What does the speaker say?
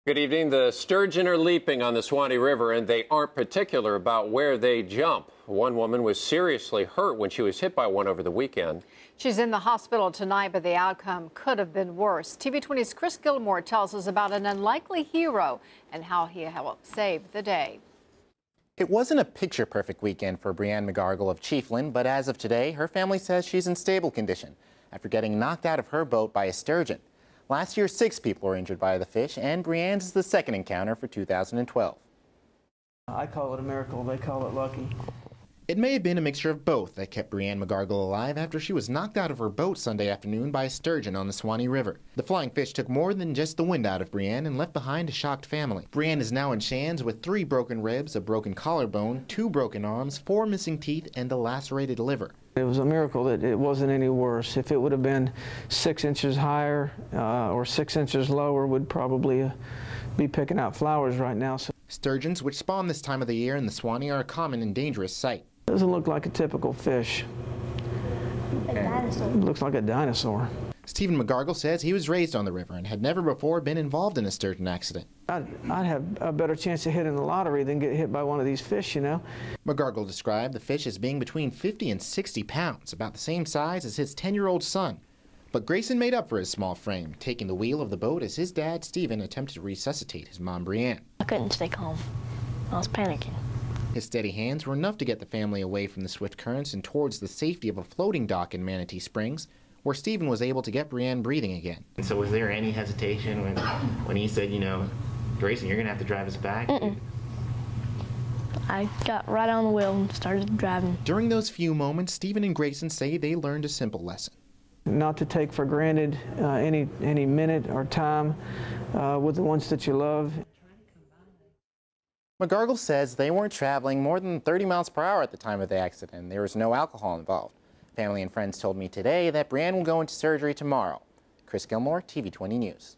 Good evening. The sturgeon are leaping on the Swanee River, and they aren't particular about where they jump. One woman was seriously hurt when she was hit by one over the weekend. She's in the hospital tonight, but the outcome could have been worse. TV 20's Chris Gilmore tells us about an unlikely hero and how he helped save the day. It wasn't a picture-perfect weekend for Brianne McGargle of Chiefland, but as of today, her family says she's in stable condition after getting knocked out of her boat by a sturgeon. Last year, 6 people were injured by the fish, and Brianne's is the second encounter for 2012. I call it a miracle. They call it lucky. It may have been a mixture of both that kept Brianne McGargle alive after she was knocked out of her boat Sunday afternoon by a sturgeon on the Swanee River. The flying fish took more than just the wind out of Brianne and left behind a shocked family. Brianne is now in Shands with 3 broken ribs, a broken collarbone, 2 broken arms, 4 missing teeth, and a lacerated liver. It was a miracle that it wasn't any worse. If it would have been 6 inches higher or 6 inches lower, would probably be picking out flowers right now. So Sturgeons, which spawn this time of the year in the Swanee, are a common and dangerous sight. it doesn't look like a typical fish. A dinosaur. It looks like a dinosaur. Stephen McGargle says he was raised on the river and had never before been involved in a sturgeon accident. I'd have a better chance of hitting the lottery than get hit by one of these fish, you know. McGargle described the fish as being between 50 and 60 pounds, about the same size as his 10-year-old son. But Grayson made up for his small frame, taking the wheel of the boat as his dad, Stephen, attempted to resuscitate his mom, Brianne. I couldn't stay calm. I was panicking. His steady hands were enough to get the family away from the swift currents and towards the safety of a floating dock in Manatee Springs, where Stephen was able to get Brianne breathing again. And so was there any hesitation when he said, you know, Grayson, you're going to have to drive us back? I got right on the wheel and started driving. During those few moments, Stephen and Grayson say they learned a simple lesson. Not to take for granted any minute or time with the ones that you love. McGargle says they weren't traveling more than 30 miles per hour at the time of the accident. There was no alcohol involved. Family and friends told me today that Brianne will go into surgery tomorrow. Chris Gilmore, TV 20 News.